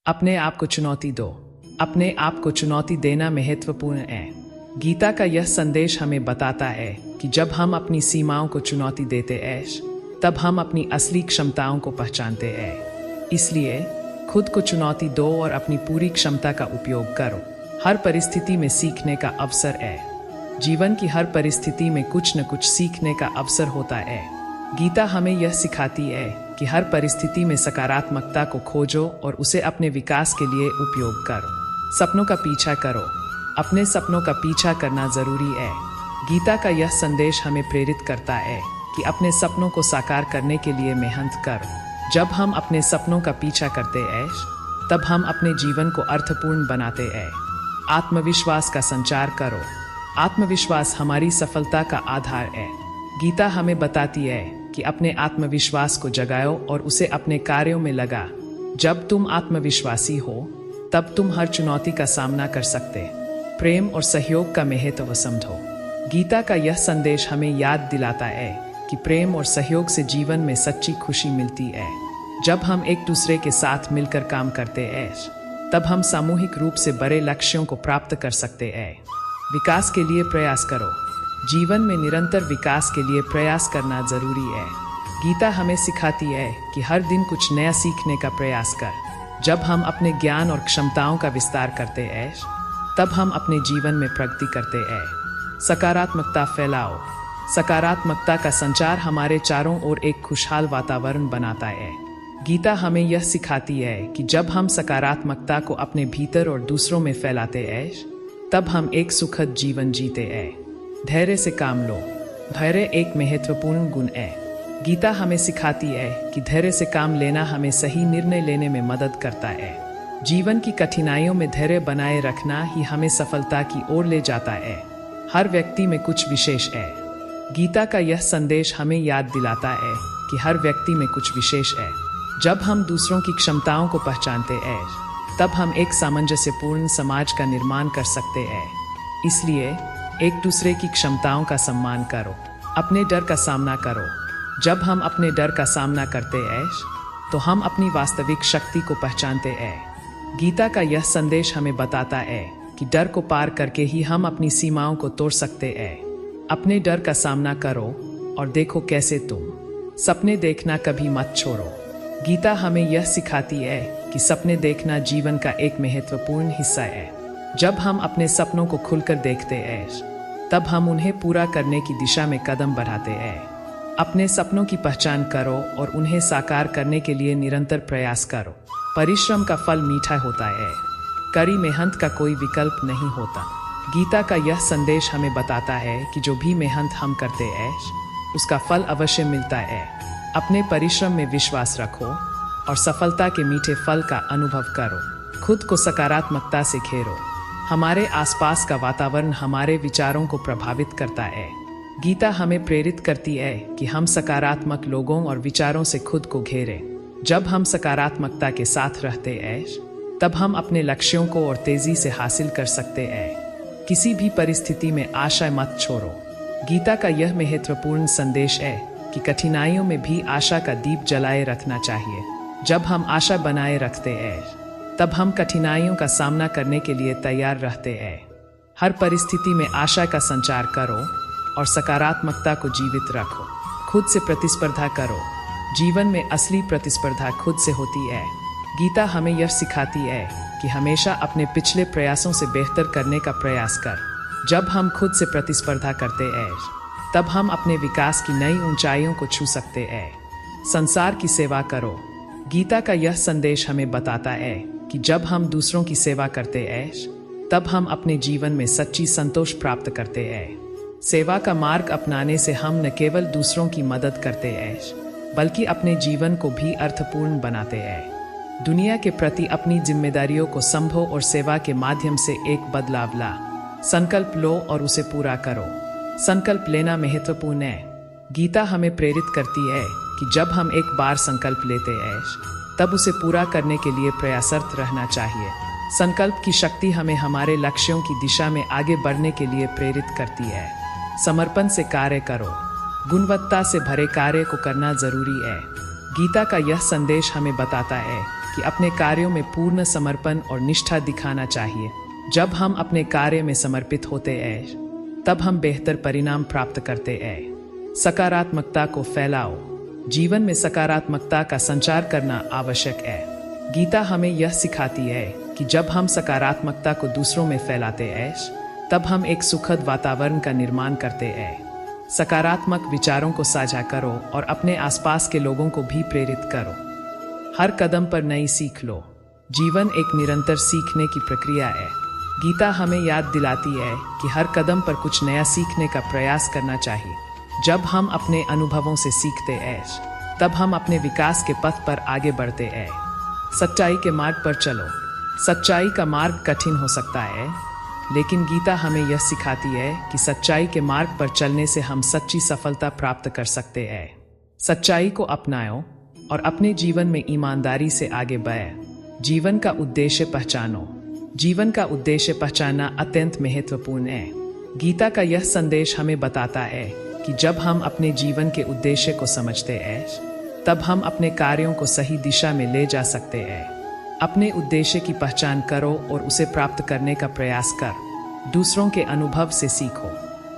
अपने आप को चुनौती दो। अपने आप को चुनौती देना महत्वपूर्ण है। गीता का यह संदेश हमें बताता है कि जब हम अपनी सीमाओं को चुनौती देते हैं, तब हम अपनी असली क्षमताओं को पहचानते हैं। इसलिए खुद को चुनौती दो और अपनी पूरी क्षमता का उपयोग करो। हर परिस्थिति में सीखने का अवसर है। जीवन की हर परिस्थिति में कुछ न कुछ सीखने का अवसर होता है। गीता हमें यह सिखाती है कि हर परिस्थिति में सकारात्मकता को खोजो और उसे अपने विकास के लिए उपयोग करो। सपनों का पीछा करो। अपने सपनों का पीछा करना जरूरी है। गीता का यह संदेश हमें प्रेरित करता है कि अपने सपनों को साकार करने के लिए मेहनत करो। जब हम अपने सपनों का पीछा करते हैं, तब हम अपने जीवन को अर्थपूर्ण बनाते हैं। आत्मविश्वास का संचार करो। आत्मविश्वास हमारी सफलता का आधार है। गीता हमें बताती है कि अपने आत्मविश्वास को जगाओ और उसे अपने कार्यों में लगा। जब तुम आत्मविश्वासी हो, तब तुम हर चुनौती का सामना कर सकते। प्रेम और सहयोग का महत्व समझो। गीता का यह संदेश हमें याद दिलाता है कि प्रेम और सहयोग से जीवन में सच्ची खुशी मिलती है। जब हम एक दूसरे के साथ मिलकर काम करते हैं, तब हम सामूहिक रूप से बड़े लक्ष्यों को प्राप्त कर सकते हैं। विकास के लिए प्रयास करो। जीवन में निरंतर विकास के लिए प्रयास करना जरूरी है। गीता हमें सिखाती है कि हर दिन कुछ नया सीखने का प्रयास कर। जब हम अपने ज्ञान और क्षमताओं का विस्तार करते हैं, तब हम अपने जीवन में प्रगति करते हैं। सकारात्मकता फैलाओ। सकारात्मकता का संचार हमारे चारों ओर एक खुशहाल वातावरण बनाता है। गीता हमें यह सिखाती है कि जब हम सकारात्मकता को अपने भीतर और दूसरों में फैलाते हैं, तब हम एक सुखद जीवन जीते हैं। धैर्य से काम लो। धैर्य एक महत्वपूर्ण गुण है। गीता हमें सिखाती है कि धैर्य से काम लेना हमें सही निर्णय लेने में मदद करता है। जीवन की कठिनाइयों में धैर्य बनाए रखना ही हमें सफलता की ओर ले जाता है। हर व्यक्ति में कुछ विशेष है। गीता का यह संदेश हमें याद दिलाता है कि हर व्यक्ति में कुछ विशेष है। जब हम दूसरों की क्षमताओं को पहचानते हैं, तब हम एक सामंजस्यपूर्ण समाज का निर्माण कर सकते हैं। इसलिए एक दूसरे की क्षमताओं का सम्मान करो। अपने डर का सामना करो। जब हम अपने डर का सामना करते हैं, तो हम अपनी वास्तविक शक्ति को पहचानते हैं। गीता का यह संदेश हमें बताता है कि डर को पार करके ही हम अपनी सीमाओं को तोड़ सकते हैं। अपने डर का सामना करो और देखो कैसे तुम सपने देखना कभी मत छोड़ो। गीता हमें यह सिखाती है कि सपने देखना जीवन का एक महत्वपूर्ण हिस्सा है। जब हम अपने सपनों को खुलकर देखते हैं, तब हम उन्हें पूरा करने की दिशा में कदम बढ़ाते हैं। अपने सपनों की पहचान करो और उन्हें साकार करने के लिए निरंतर प्रयास करो। परिश्रम का फल मीठा होता है। कड़ी मेहनत का कोई विकल्प नहीं होता। गीता का यह संदेश हमें बताता है कि जो भी मेहनत हम करते हैं, उसका फल अवश्य मिलता है। अपने परिश्रम में विश्वास रखो और सफलता के मीठे फल का अनुभव करो। खुद को सकारात्मकता से घेरो। हमारे आसपास का वातावरण हमारे विचारों को प्रभावित करता है। गीता हमें प्रेरित करती है कि हम सकारात्मक लोगों और विचारों से खुद को घेरें। जब हम सकारात्मकता के साथ रहते हैं, तब हम अपने लक्ष्यों को और तेजी से हासिल कर सकते हैं। किसी भी परिस्थिति में आशा मत छोड़ो। गीता का यह महत्वपूर्ण संदेश है कि कठिनाइयों में भी आशा का दीप जलाए रखना चाहिए। जब हम आशा बनाए रखते हैं, तब हम कठिनाइयों का सामना करने के लिए तैयार रहते हैं। हर परिस्थिति में आशा का संचार करो और सकारात्मकता को जीवित रखो। खुद से प्रतिस्पर्धा करो। जीवन में असली प्रतिस्पर्धा खुद से होती है। गीता हमें यह सिखाती है कि हमेशा अपने पिछले प्रयासों से बेहतर करने का प्रयास कर। जब हम खुद से प्रतिस्पर्धा करते हैं, तब हम अपने विकास की नई ऊंचाइयों को छू सकते हैं। संसार की सेवा करो। गीता का यह संदेश हमें बताता है कि जब हम दूसरों की सेवा करते हैं, तब हम अपने जीवन में सच्ची संतोष प्राप्त करते हैं। सेवा का मार्ग अपनाने से हम न केवल दूसरों की मदद करते हैं, बल्कि अपने जीवन को भी अर्थपूर्ण बनाते हैं। दुनिया के प्रति अपनी जिम्मेदारियों को संभो और सेवा के माध्यम से एक बदलाव ला। संकल्प लो और उसे पूरा करो। संकल्प लेना महत्वपूर्ण है। गीता हमें प्रेरित करती है कि जब हम एक बार संकल्प लेते हैं, तब उसे पूरा करने के लिए प्रयासरत रहना चाहिए। संकल्प की शक्ति हमें हमारे लक्ष्यों की दिशा में आगे बढ़ने के लिए प्रेरित करती है। समर्पण से कार्य करो। गुणवत्ता से भरे कार्य को करना जरूरी है। गीता का यह संदेश हमें बताता है कि अपने कार्यों में पूर्ण समर्पण और निष्ठा दिखाना चाहिए। जब हम अपने कार्य में समर्पित होते हैं तब हम बेहतर परिणाम प्राप्त करते हैं। सकारात्मकता को फैलाओ। जीवन में सकारात्मकता का संचार करना आवश्यक है। गीता हमें यह सिखाती है कि जब हम सकारात्मकता को दूसरों में फैलाते हैं तब हम एक सुखद वातावरण का निर्माण करते हैं। सकारात्मक विचारों को साझा करो और अपने आसपास के लोगों को भी प्रेरित करो। हर कदम पर नई सीख लो। जीवन एक निरंतर सीखने की प्रक्रिया है। गीता हमें याद दिलाती है कि हर कदम पर कुछ नया सीखने का प्रयास करना चाहिए। जब हम अपने अनुभवों से सीखते हैं तब हम अपने विकास के पथ पर आगे बढ़ते हैं। सच्चाई के मार्ग पर चलो। सच्चाई का मार्ग कठिन हो सकता है, लेकिन गीता हमें यह सिखाती है कि सच्चाई के मार्ग पर चलने से हम सच्ची सफलता प्राप्त कर सकते हैं। सच्चाई को अपनाओ और अपने जीवन में ईमानदारी से आगे बढ़े। जीवन का उद्देश्य पहचानो। जीवन का उद्देश्य पहचानना अत्यंत महत्वपूर्ण है। गीता का यह संदेश हमें बताता है कि जब हम अपने जीवन के उद्देश्य को समझते हैं तब हम अपने कार्यों को सही दिशा में ले जा सकते हैं। अपने उद्देश्य की पहचान करो और उसे प्राप्त करने का प्रयास कर। दूसरों के अनुभव से सीखो।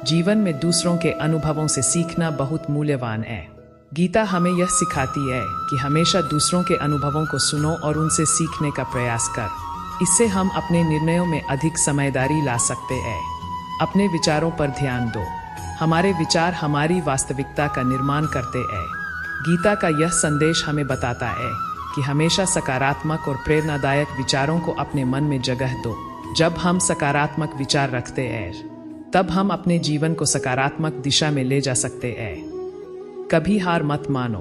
जीवन में दूसरों के अनुभवों से सीखना बहुत मूल्यवान है। गीता हमें यह सिखाती है कि हमेशा दूसरों के अनुभवों को सुनो और उनसे सीखने का प्रयास कर। इससे हम अपने निर्णयों में अधिक समझदारी ला सकते हैं। अपने विचारों पर ध्यान दो। हमारे विचार हमारी वास्तविकता का निर्माण करते हैं। गीता का यह संदेश हमें बताता है कि हमेशा सकारात्मक और प्रेरणादायक विचारों को अपने मन में जगह दो। जब हम सकारात्मक विचार रखते हैं तब हम अपने जीवन को सकारात्मक दिशा में ले जा सकते हैं। कभी हार मत मानो।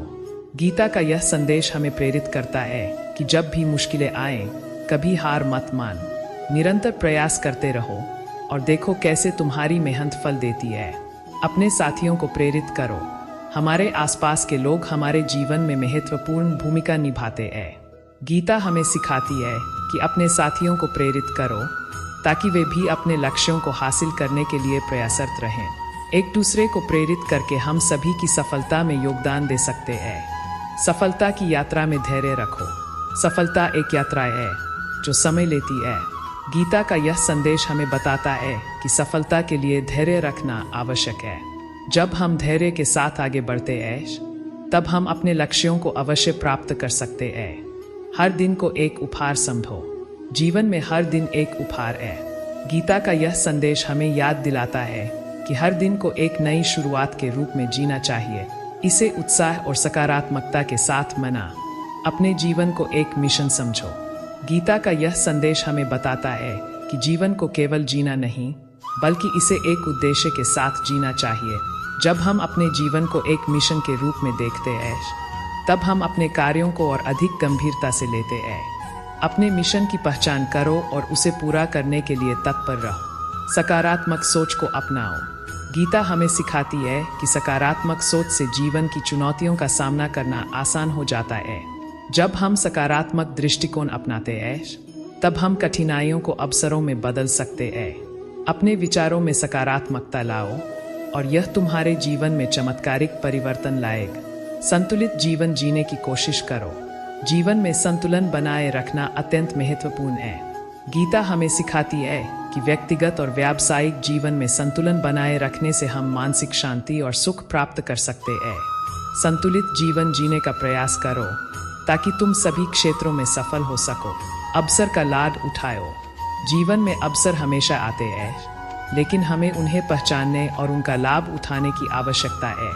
गीता का यह संदेश हमें प्रेरित करता है कि जब भी मुश्किलें आएं, कभी हार मत मान। निरंतर प्रयास करते रहो और देखो कैसे तुम्हारी मेहनत फल देती है। अपने साथियों को प्रेरित करो। हमारे आसपास के लोग हमारे जीवन में महत्वपूर्ण भूमिका निभाते हैं। गीता हमें सिखाती है कि अपने साथियों को प्रेरित करो ताकि वे भी अपने लक्ष्यों को हासिल करने के लिए प्रयासरत रहें। एक दूसरे को प्रेरित करके हम सभी की सफलता में योगदान दे सकते हैं। सफलता की यात्रा में धैर्य रखो। सफलता एक यात्रा है जो समय लेती है। गीता का यह संदेश हमें बताता है कि सफलता के लिए धैर्य रखना आवश्यक है। जब हम धैर्य के साथ आगे बढ़ते हैं तब हम अपने लक्ष्यों को अवश्य प्राप्त कर सकते हैं। हर दिन को एक उपहार समझो। जीवन में हर दिन एक उपहार है। गीता का यह संदेश हमें याद दिलाता है कि हर दिन को एक नई शुरुआत के रूप में जीना चाहिए। इसे उत्साह और सकारात्मकता के साथ मना। अपने जीवन को एक मिशन समझो। गीता का यह संदेश हमें बताता है कि जीवन को केवल जीना नहीं बल्कि इसे एक उद्देश्य के साथ जीना चाहिए। जब हम अपने जीवन को एक मिशन के रूप में देखते हैं तब हम अपने कार्यों को और अधिक गंभीरता से लेते हैं। अपने मिशन की पहचान करो और उसे पूरा करने के लिए तत्पर रहो। सकारात्मक सोच को अपनाओ। गीता हमें सिखाती है कि सकारात्मक सोच से जीवन की चुनौतियों का सामना करना आसान हो जाता है। जब हम सकारात्मक दृष्टिकोण अपनाते हैं तब हम कठिनाइयों को अवसरों में बदल सकते हैं। अपने विचारों में सकारात्मकता लाओ और यह तुम्हारे जीवन में चमत्कारिक परिवर्तन लाएगा। संतुलित जीवन जीने की कोशिश करो। जीवन में संतुलन बनाए रखना अत्यंत महत्वपूर्ण है। गीता हमें सिखाती है कि व्यक्तिगत और व्यावसायिक जीवन में संतुलन बनाए रखने से हम मानसिक शांति और सुख प्राप्त कर सकते हैं। संतुलित जीवन जीने का प्रयास करो ताकि तुम सभी क्षेत्रों में सफल हो सको। अवसर का लाभ उठाओ। जीवन में अवसर हमेशा आते हैं, लेकिन हमें उन्हें पहचानने और उनका लाभ उठाने की आवश्यकता है।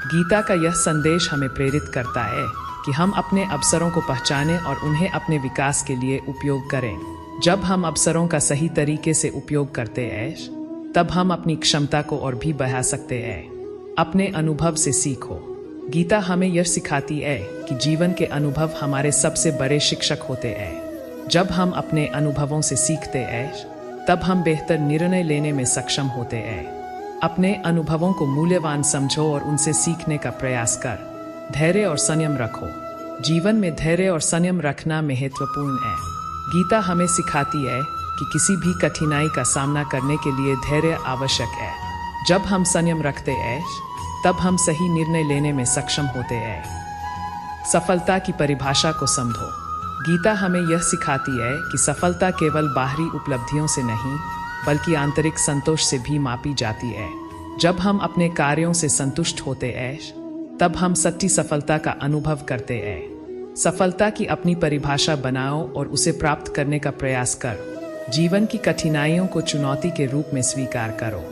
गीता का यह संदेश हमें प्रेरित करता है कि हम अपने अवसरों को पहचानें और उन्हें अपने विकास के लिए उपयोग करें। जब हम अवसरों का सही तरीके से उपयोग करते हैं तब हम अपनी क्षमता को और भी बढ़ा सकते हैं। अपने अनुभव से सीखो। गीता हमें यह सिखाती है कि जीवन के अनुभव हमारे सबसे बड़े शिक्षक होते हैं। जब हम अपने अनुभवों से सीखते हैं तब हम बेहतर निर्णय लेने में सक्षम होते हैं। अपने अनुभवों को मूल्यवान समझो और उनसे सीखने का प्रयास कर। धैर्य और संयम रखो। जीवन में धैर्य और संयम रखना महत्वपूर्ण है। गीता हमें सिखाती है कि किसी भी कठिनाई का सामना करने के लिए धैर्य आवश्यक है। जब हम संयम रखते हैं तब हम सही निर्णय लेने में सक्षम होते हैं। सफलता की परिभाषा को समझो। गीता हमें यह सिखाती है कि सफलता केवल बाहरी उपलब्धियों से नहीं बल्कि आंतरिक संतोष से भी मापी जाती है। जब हम अपने कार्यों से संतुष्ट होते हैं तब हम सच्ची सफलता का अनुभव करते हैं। सफलता की अपनी परिभाषा बनाओ और उसे प्राप्त करने का प्रयास कर। जीवन की कठिनाइयों को चुनौती के रूप में स्वीकार करो।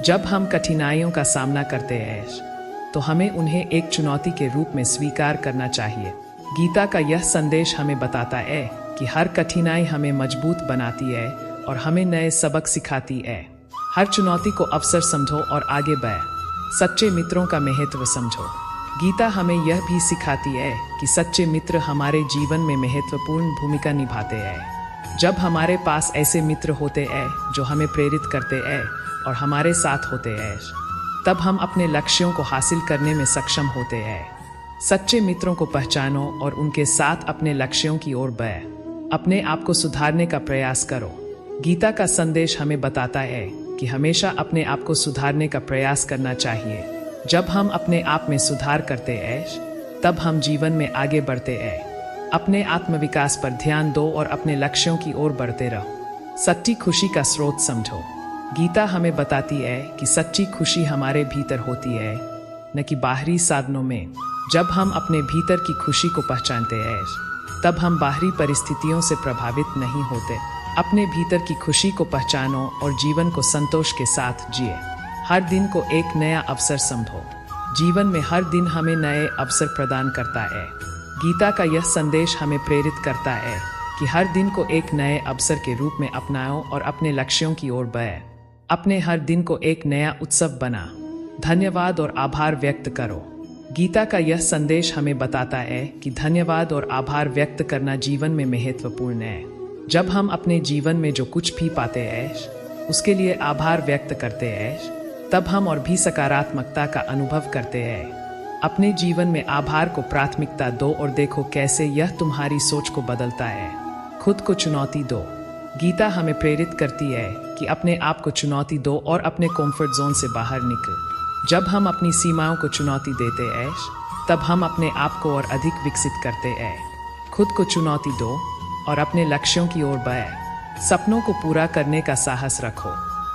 जब हम कठिनाइयों का सामना करते हैं तो हमें उन्हें एक चुनौती के रूप में स्वीकार करना चाहिए। गीता का यह संदेश हमें बताता है कि हर कठिनाई हमें मजबूत बनाती है और हमें नए सबक सिखाती है। हर चुनौती को अवसर समझो और आगे बढ़। सच्चे मित्रों का महत्व समझो। गीता हमें यह भी सिखाती है कि सच्चे मित्र हमारे जीवन में महत्वपूर्ण भूमिका निभाते हैं। जब हमारे पास ऐसे मित्र होते हैं जो हमें प्रेरित करते हैं और हमारे साथ होते हैं तब हम अपने लक्ष्यों को हासिल करने में सक्षम होते हैं। सच्चे मित्रों को पहचानो और उनके साथ अपने लक्ष्यों की ओर बढ़। अपने आप को सुधारने का प्रयास करो। गीता का संदेश हमें बताता है कि हमेशा अपने आप को सुधारने का प्रयास करना चाहिए। जब हम अपने आप में सुधार करते हैं तब हम जीवन में आगे बढ़ते हैं। अपने आत्मविकास पर ध्यान दो और अपने लक्ष्यों की ओर बढ़ते रहो। सच्ची खुशी का स्रोत समझो। गीता हमें बताती है कि सच्ची खुशी हमारे भीतर होती है, न कि बाहरी साधनों में। जब हम अपने भीतर की खुशी को पहचानते हैं तब हम बाहरी परिस्थितियों से प्रभावित नहीं होते। अपने भीतर की खुशी को पहचानो और जीवन को संतोष के साथ जिए। हर दिन को एक नया अवसर समझो। जीवन में हर दिन हमें नए अवसर प्रदान करता है। गीता का यह संदेश हमें प्रेरित करता है कि हर दिन को एक नए अवसर के रूप में अपनाओ और अपने लक्ष्यों की ओर बढ़े। अपने हर दिन को एक नया उत्सव बना। धन्यवाद और आभार व्यक्त करो। गीता का यह संदेश हमें बताता है कि धन्यवाद और आभार व्यक्त करना जीवन में महत्वपूर्ण है। जब हम अपने जीवन में जो कुछ भी पाते हैं उसके लिए आभार व्यक्त करते हैं तब हम और भी सकारात्मकता का अनुभव करते हैं। अपने जीवन में आभार को प्राथमिकता दो और देखो कैसे यह तुम्हारी सोच को बदलता है। खुद को चुनौती दो। गीता हमें प्रेरित करती है कि अपने आप को चुनौती दो और अपने कंफर्ट जोन से बाहर निकल। जब हम अपनी सीमाओं को चुनौती देते हैं तब हम अपने आप को और अधिक विकसित करते हैं। खुद को चुनौती दो और अपने लक्ष्यों की ओर बढ़े। सपनों को पूरा करने का साहस रखो।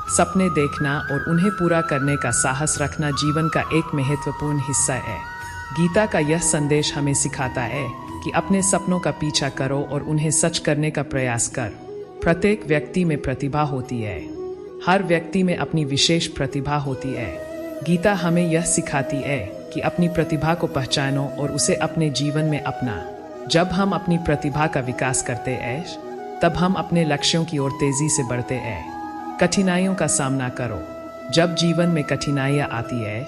सपने देखना और उन्हें पूरा करने का साहस रखना जीवन का एक महत्वपूर्ण हिस्सा है। गीता का यह संदेश हमें सिखाता है कि अपने सपनों का पीछा करो और उन्हें सच करने का प्रयास कर। प्रत्येक व्यक्ति में प्रतिभा होती है। हर व्यक्ति में अपनी विशेष प्रतिभा होती है। गीता हमें यह सिखाती है कि अपनी प्रतिभा को पहचानो और उसे अपने जीवन में अपना। जब हम अपनी प्रतिभा का विकास करते हैं तब हम अपने लक्ष्यों की ओर तेजी से बढ़ते हैं। कठिनाइयों का सामना करो। जब जीवन में कठिनाइयाँ आती है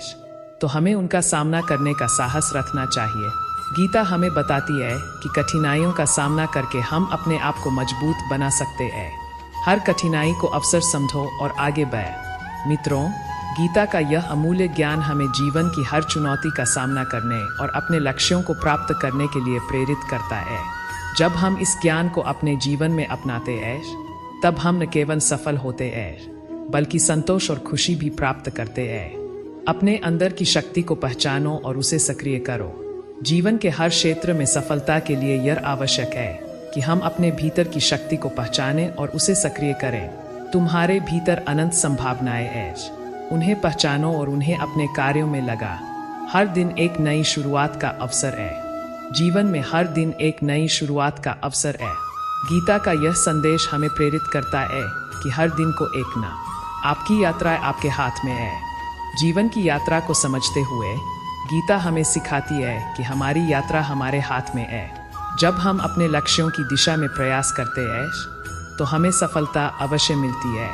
तो हमें उनका सामना करने का साहस रखना चाहिए। गीता हमें बताती है कि कठिनाइयों का सामना करके हम अपने आप को मजबूत बना सकते हैं। हर कठिनाई को अवसर समझो और आगे बढ़। मित्रों, गीता का यह अमूल्य ज्ञान हमें जीवन की हर चुनौती का सामना करने और अपने लक्ष्यों को प्राप्त करने के लिए प्रेरित करता है। जब हम इस ज्ञान को अपने जीवन में अपनाते हैं तब हम न केवल सफल होते हैं बल्कि संतोष और खुशी भी प्राप्त करते हैं। अपने अंदर की शक्ति को पहचानो और उसे सक्रिय करो। जीवन के हर क्षेत्र में सफलता के लिए यह आवश्यक है कि हम अपने भीतर की शक्ति को पहचानें और उसे सक्रिय करें। तुम्हारे भीतर अनंत संभावनाएं हैं। उन्हें पहचानो और उन्हें अपने कार्यों में लगा। हर दिन एक नई शुरुआत का अवसर है। जीवन में हर दिन एक नई शुरुआत का अवसर है। गीता का यह संदेश हमें प्रेरित करता है कि हर दिन को एक ना। आपकी यात्रा आपके हाथ में है। जीवन की यात्रा को समझते हुए गीता हमें सिखाती है कि हमारी यात्रा हमारे हाथ में है। जब हम अपने लक्ष्यों की दिशा में प्रयास करते हैं तो हमें सफलता अवश्य मिलती है।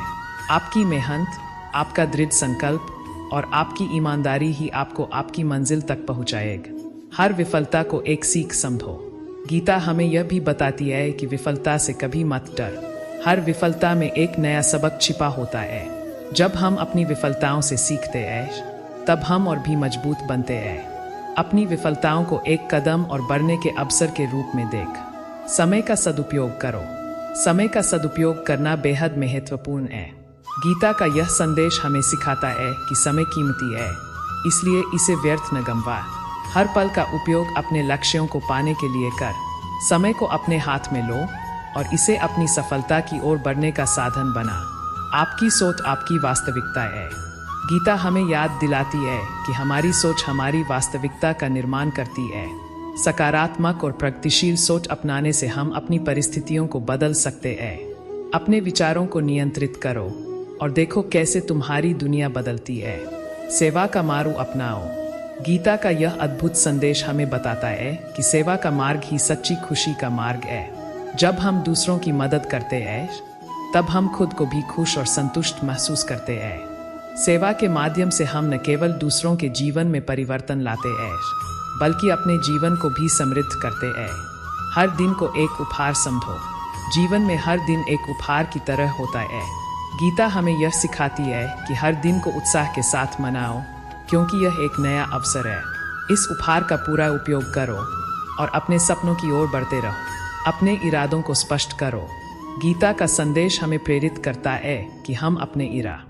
आपकी मेहनत, आपका दृढ़ संकल्प और आपकी ईमानदारी ही आपको आपकी मंजिल तक पहुंचाएगा। हर विफलता को एक सीख समझो। गीता हमें यह भी बताती है कि विफलता से कभी मत डर। हर विफलता में एक नया सबक छिपा होता है। जब हम अपनी विफलताओं से सीखते हैं तब हम और भी मजबूत बनते हैं। अपनी विफलताओं को एक कदम और बढ़ने के अवसर के रूप में देख। समय का सदुपयोग करो। समय का सदुपयोग करना बेहद महत्वपूर्ण है। गीता का यह संदेश हमें सिखाता है कि समय कीमती है, इसलिए इसे व्यर्थ न गंवा। हर पल का उपयोग अपने लक्ष्यों को पाने के लिए कर। समय को अपने हाथ में लो और इसे अपनी सफलता की ओर बढ़ने का साधन बना। आपकी सोच आपकी वास्तविकता है। गीता हमें याद दिलाती है कि हमारी सोच हमारी वास्तविकता का निर्माण करती है। सकारात्मक और प्रगतिशील सोच अपनाने से हम अपनी परिस्थितियों को बदल सकते हैं। अपने विचारों को नियंत्रित करो और देखो कैसे तुम्हारी दुनिया बदलती है। सेवा का मार्ग अपनाओ। गीता का यह अद्भुत संदेश हमें बताता है कि सेवा का मार्ग ही सच्ची खुशी का मार्ग है। जब हम दूसरों की मदद करते हैं तब हम खुद को भी खुश और संतुष्ट महसूस करते हैं। सेवा के माध्यम से हम न केवल दूसरों के जीवन में परिवर्तन लाते हैं बल्कि अपने जीवन को भी समृद्ध करते हैं। हर दिन को एक उपहार समझो। जीवन में हर दिन एक उपहार की तरह होता है। गीता हमें यह सिखाती है कि हर दिन को उत्साह के साथ मनाओ क्योंकि यह एक नया अवसर है। इस उपहार का पूरा उपयोग करो और अपने सपनों की ओर बढ़ते रहो। अपने इरादों को स्पष्ट करो। गीता का संदेश हमें प्रेरित करता है कि हम अपने इरादे